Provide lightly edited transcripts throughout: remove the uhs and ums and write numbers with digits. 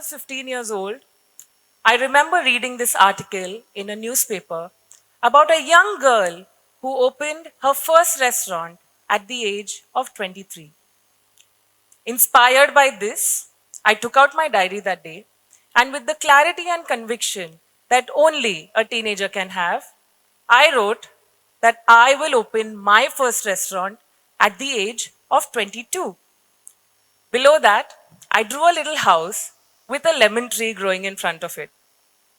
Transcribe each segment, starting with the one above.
was 15 years old, I remember reading this article in a newspaper about a young girl who opened her first restaurant at the age of 23. Inspired by this, I took out my diary that day, and with the clarity and conviction that only a teenager can have, I wrote that I will open my first restaurant at the age of 22. Below that, I drew a little house with a lemon tree growing in front of it.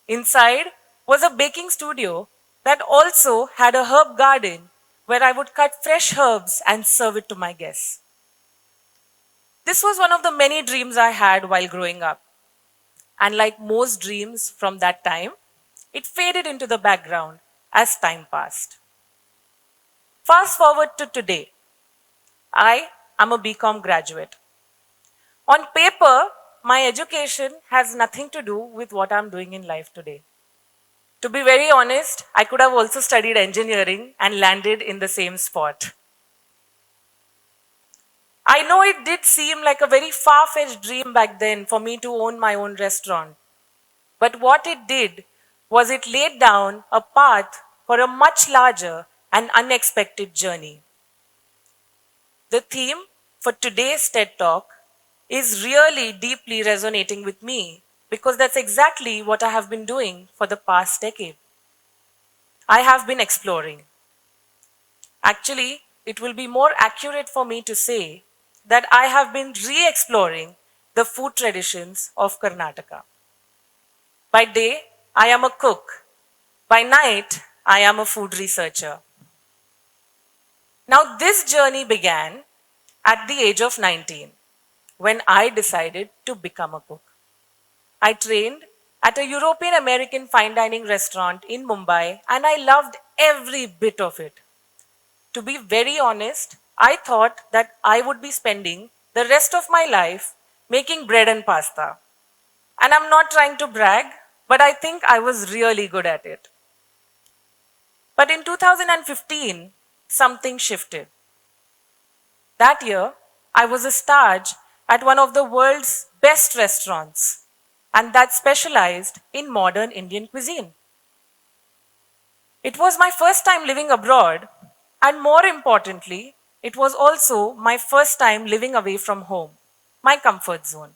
Inside was a baking studio that also had a herb garden where I would cut fresh herbs and serve it to my guests. This was one of the many dreams I had while growing up. And like most dreams from that time, it faded into the background as time passed. Fast forward to today. I am a BCom graduate. On paper, my education has nothing to do with what I'm doing in life today. To be very honest, I could have also studied engineering and landed in the same spot. I know it did seem like a very far-fetched dream back then for me to own my own restaurant. But what it did was it laid down a path for a much larger and unexpected journey. The theme for today's TED Talk is really deeply resonating with me because that's exactly what I have been doing for the past decade. I have been exploring. Actually, it will be more accurate for me to say that I have been re-exploring the food traditions of Karnataka. By day, I am a cook. By night, I am a food researcher. Now, this journey began at the age of 19 when I decided to become a cook. I trained at a European American fine dining restaurant in Mumbai and I loved every bit of it. To be very honest, I thought that I would be spending the rest of my life making bread and pasta. And I'm not trying to brag, but I think I was really good at it. But in 2015, something shifted. That year, I was a stage at one of the world's best restaurants, and that specialized in modern Indian cuisine. It was my first time living abroad, and more importantly, it was also my first time living away from home, my comfort zone.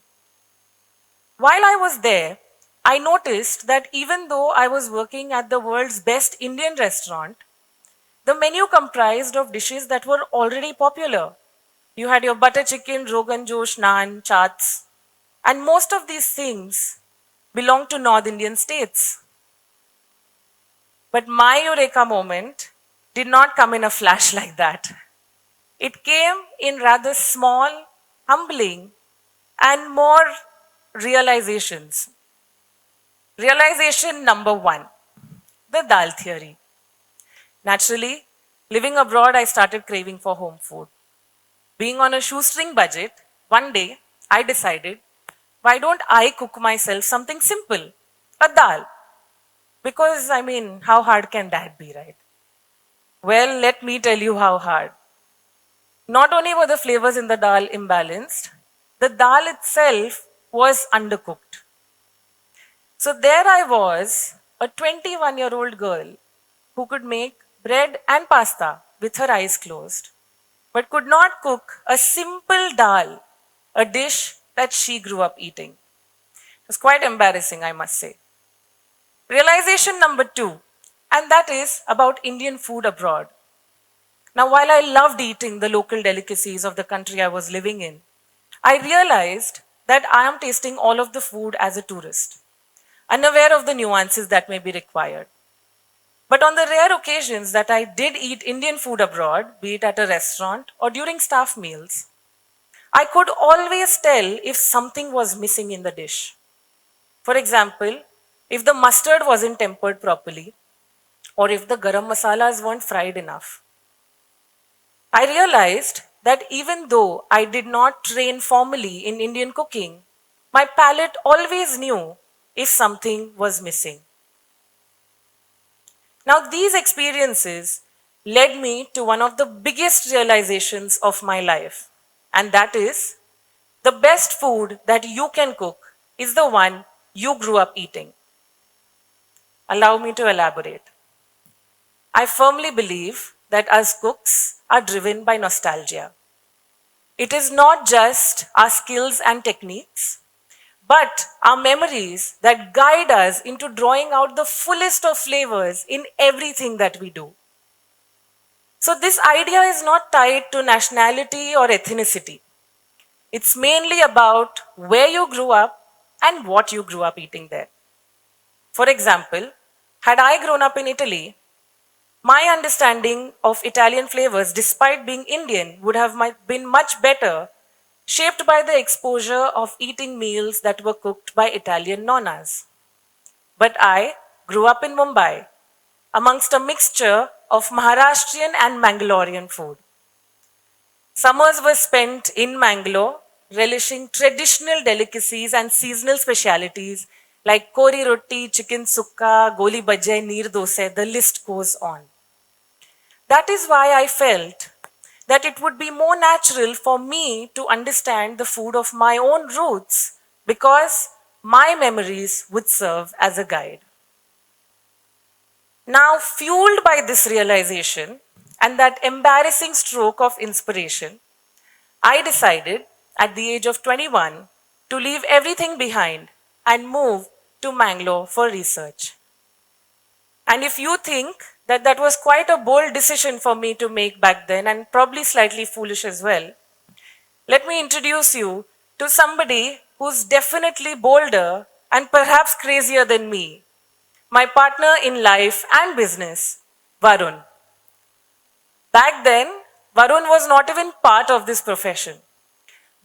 While I was there, I noticed that even though I was working at the world's best Indian restaurant, the menu comprised of dishes that were already popular. You had your butter chicken, Rogan Josh, naan, chaats, and most of these things belong to North Indian states. But my eureka moment did not come in a flash like that. It came in rather small, humbling, and more realizations. Realization number one, the dal theory. Naturally, living abroad, I started craving for home food. Being on a shoestring budget, one day I decided, why don't I cook myself something simple, a dal? Because, how hard can that be, right? Well, let me tell you how hard. Not only were the flavors in the dal imbalanced, the dal itself was undercooked. So there I was, a 21-year-old girl who could make bread and pasta with her eyes closed, but could not cook a simple dal, a dish that she grew up eating. It was quite embarrassing, I must say. Realization number two, and that is about Indian food abroad. Now, while I loved eating the local delicacies of the country I was living in, I realized that I am tasting all of the food as a tourist, unaware of the nuances that may be required. But on the rare occasions that I did eat Indian food abroad, be it at a restaurant or during staff meals, I could always tell if something was missing in the dish. For example, if the mustard wasn't tempered properly, or if the garam masalas weren't fried enough. I realized that even though I did not train formally in Indian cooking, my palate always knew if something was missing. Now, these experiences led me to one of the biggest realizations of my life, and that is the best food that you can cook is the one you grew up eating. Allow me to elaborate. I firmly believe that us cooks are driven by nostalgia. It is not just our skills and techniques, but our memories that guide us into drawing out the fullest of flavors in everything that we do. So, this idea is not tied to nationality or ethnicity. It's mainly about where you grew up and what you grew up eating there. For example, had I grown up in Italy, my understanding of Italian flavors, despite being Indian, would have been much better, shaped by the exposure of eating meals that were cooked by Italian nonnas. But I grew up in Mumbai amongst a mixture of Maharashtrian and Mangalorean food. Summers were spent in Mangalore, relishing traditional delicacies and seasonal specialities like kori roti, chicken sukka, goli bhaje, neer dosai, the list goes on. That is why I felt that it would be more natural for me to understand the food of my own roots because my memories would serve as a guide. Now, fueled by this realization and that embarrassing stroke of inspiration, I decided at the age of 21 to leave everything behind and move to Mangalore for research. And if you think that that was quite a bold decision for me to make back then and probably slightly foolish as well, let me introduce you to somebody who's definitely bolder and perhaps crazier than me, my partner in life and business, Varun. Back then, Varun was not even part of this profession,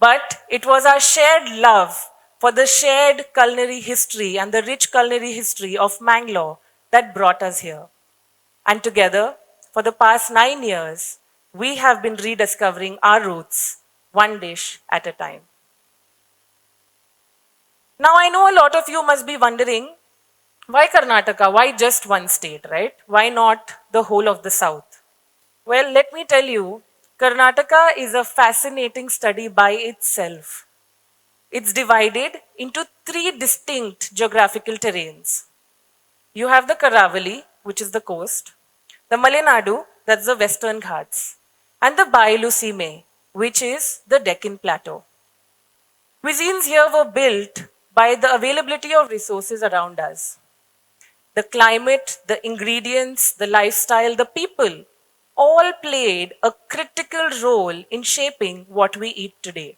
but it was our shared love for the shared culinary history and the rich culinary history of Mangalore that brought us here. And together, for the past 9 years, we have been rediscovering our roots, one dish at a time. Now, I know a lot of you must be wondering, why Karnataka? Why just one state, right? Why not the whole of the south? Well, let me tell you, Karnataka is a fascinating study by itself. It's divided into 3 distinct geographical terrains. You have the Karavali, which is the coast, the Malenadu, that's the western Ghats, and the Bayalu Sime, which is the Deccan Plateau. Cuisines here were built by the availability of resources around us. The climate, the ingredients, the lifestyle, the people all played a critical role in shaping what we eat today.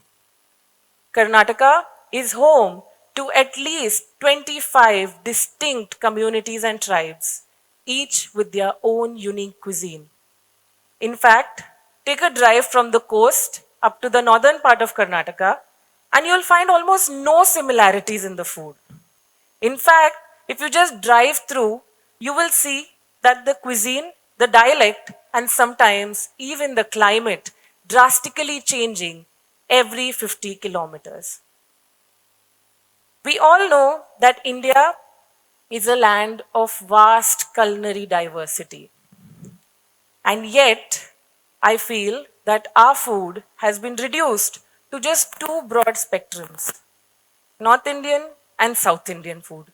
Karnataka is home to at least 25 distinct communities and tribes, each with their own unique cuisine. In fact, take a drive from the coast up to the northern part of Karnataka, and you'll find almost no similarities in the food. In fact, if you just drive through, you will see that the cuisine, the dialect, and sometimes even the climate drastically changing every 50 kilometers. We all know that India is a land of vast culinary diversity. And yet, I feel that our food has been reduced to just 2 broad spectrums, North Indian and South Indian food.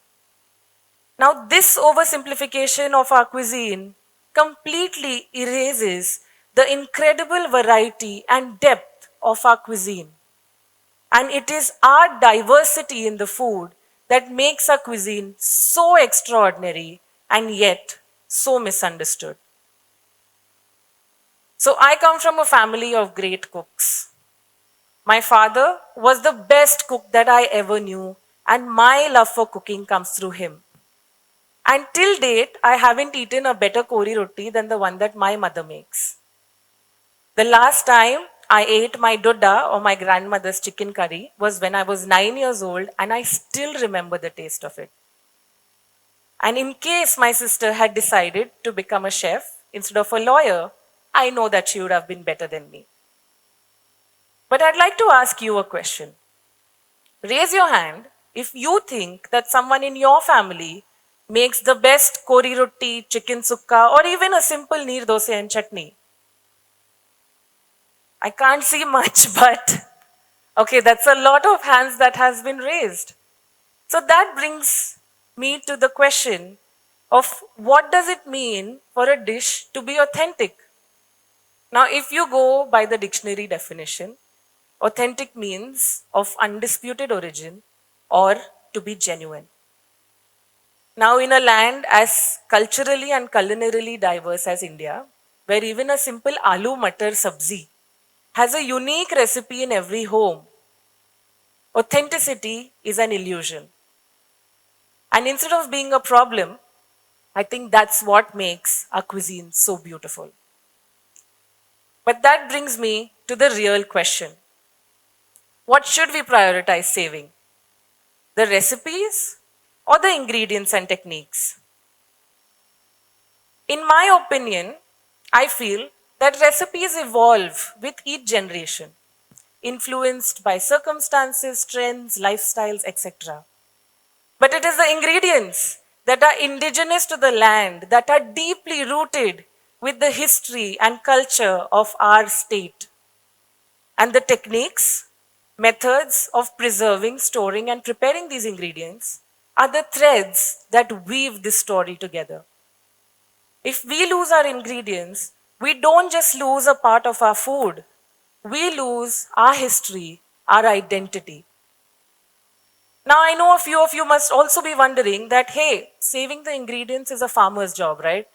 Now, this oversimplification of our cuisine completely erases the incredible variety and depth of our cuisine. And it is our diversity in the food that makes our cuisine so extraordinary and yet so misunderstood. So, I come from a family of great cooks. My father was the best cook that I ever knew, and my love for cooking comes through him. And till date, I haven't eaten a better kori roti than the one that my mother makes. The last time I ate my dodda or my grandmother's chicken curry was when I was 9 years old, and I still remember the taste of it. And in case my sister had decided to become a chef instead of a lawyer, I know that she would have been better than me. But I'd like to ask you a question. Raise your hand if you think that someone in your family makes the best kori roti, chicken sukka, or even a simple neer dosai and chutney. I can't see much, but okay, that's a lot of hands that has been raised. So that brings me to the question of what does it mean for a dish to be authentic? Now, if you go by the dictionary definition, authentic means of undisputed origin or to be genuine. Now, in a land as culturally and culinarily diverse as India, where even a simple aloo matar sabzi has a unique recipe in every home, authenticity is an illusion. And instead of being a problem, I think that's what makes our cuisine so beautiful. But that brings me to the real question. What should we prioritize saving? The recipes or the ingredients and techniques? In my opinion, I feel that recipes evolve with each generation, influenced by circumstances, trends, lifestyles, etc. But it is the ingredients that are indigenous to the land, that are deeply rooted with the history and culture of our state. And the techniques, methods of preserving, storing, and preparing these ingredients are the threads that weave this story together. If we lose our ingredients, we don't just lose a part of our food, we lose our history, our identity. Now, I know a few of you must also be wondering that, hey, saving the ingredients is a farmer's job, right?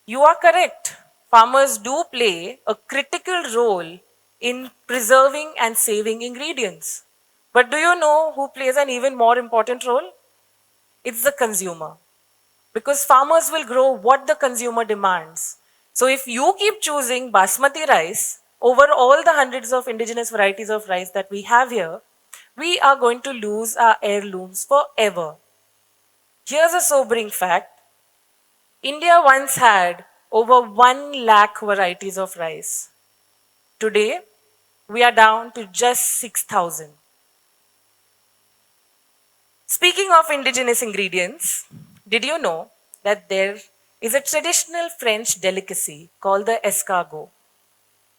You are correct. Farmers do play a critical role in preserving and saving ingredients. But do you know who plays an even more important role? It's the consumer. Because farmers will grow what the consumer demands. So if you keep choosing basmati rice over all the hundreds of indigenous varieties of rice that we have here, we are going to lose our heirlooms forever. Here's a sobering fact. India once had over 1 lakh varieties of rice. Today, we are down to just 6,000. Speaking of indigenous ingredients, did you know that there is a traditional French delicacy called the escargot?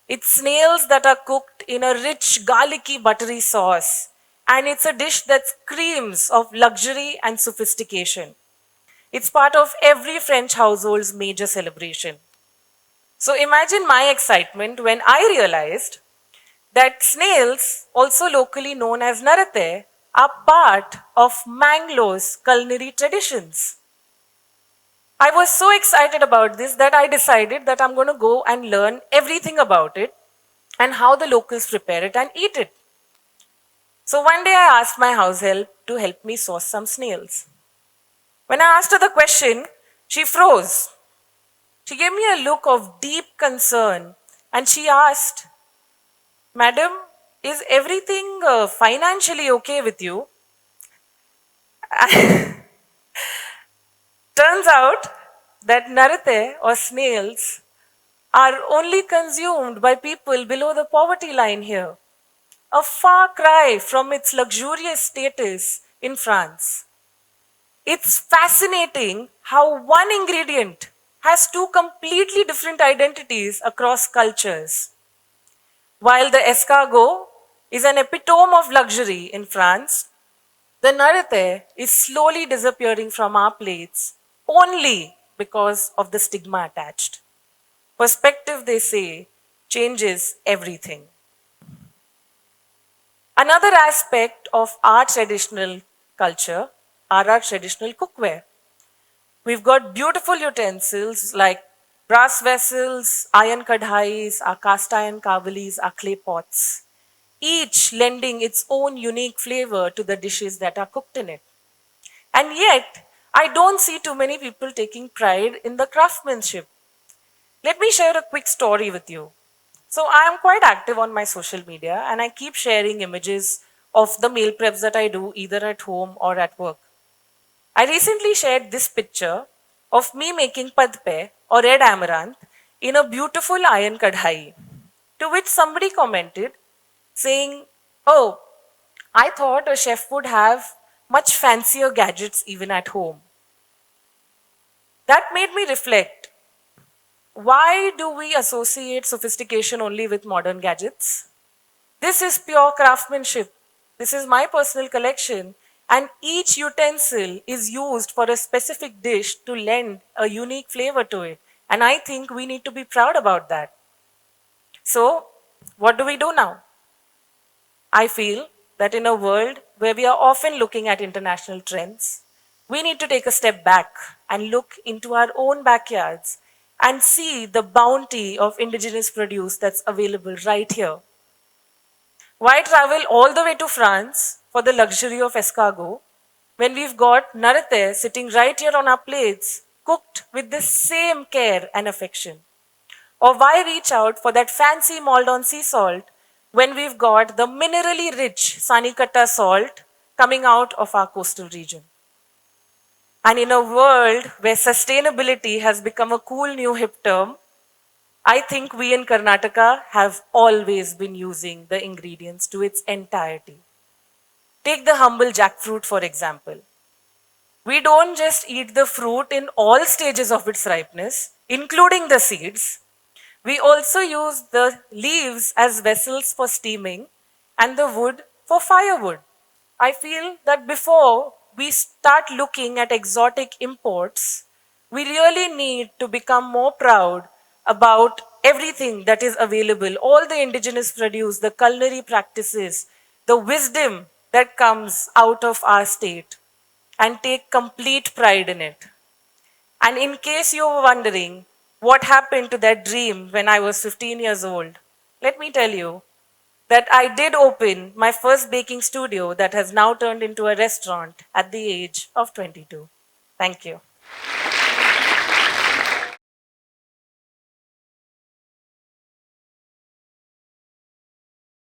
It's snails that are cooked in a rich, garlicky, buttery sauce, and it's a dish that screams of luxury and sophistication. It's part of every French household's major celebration. So imagine my excitement when I realized that snails, also locally known as narate, are part of Mangalore's culinary traditions. I was so excited about this that I decided that I'm going to go and learn everything about it and how the locals prepare it and eat it. So one day I asked my house help to help me source some snails. When I asked her the question, she froze. She gave me a look of deep concern and she asked, Madam, is everything financially okay with you? Turns out that narate or snails are only consumed by people below the poverty line here, a far cry from its luxurious status in France. It's fascinating how one ingredient has two completely different identities across cultures. While the escargot is an epitome of luxury in France, the narate is slowly disappearing from our plates only because of the stigma attached. Perspective, they say, changes everything. Another aspect of our traditional culture are our traditional cookware. We've got beautiful utensils like brass vessels, iron kadhais, our cast iron kavalis, our clay pots, each lending its own unique flavor to the dishes that are cooked in it. And yet, I don't see too many people taking pride in the craftsmanship. Let me share a quick story with you. So, I am quite active on my social media and I keep sharing images of the meal preps that I do either at home or at work. I recently shared this picture of me making padpe or red amaranth in a beautiful iron kadhai, to which somebody commented saying, Oh, I thought a chef would have much fancier gadgets even at home. That made me reflect. Why do we associate sophistication only with modern gadgets? This is pure craftsmanship. This is my personal collection. And each utensil is used for a specific dish to lend a unique flavor to it. And I think we need to be proud about that. So, what do we do now? I feel that in a world where we are often looking at international trends, we need to take a step back and look into our own backyards and see the bounty of indigenous produce that's available right here. Why travel all the way to France for the luxury of escargot when we've got narate sitting right here on our plates, cooked with the same care and affection? Or why reach out for that fancy Maldon sea salt when we've got the minerally rich Sanikatta salt coming out of our coastal region? And in a world where sustainability has become a cool new hip term, I think we in Karnataka have always been using the ingredients to its entirety. Take the humble jackfruit, for example. We don't just eat the fruit in all stages of its ripeness, including the seeds. We also use the leaves as vessels for steaming and the wood for firewood. I feel that before we start looking at exotic imports, we really need to become more proud about everything that is available, all the indigenous produce, the culinary practices, the wisdom that comes out of our state, and take complete pride in it. And in case you were wondering what happened to that dream when I was 15 years old, let me tell you that I did open my first baking studio that has now turned into a restaurant at the age of 22. Thank you.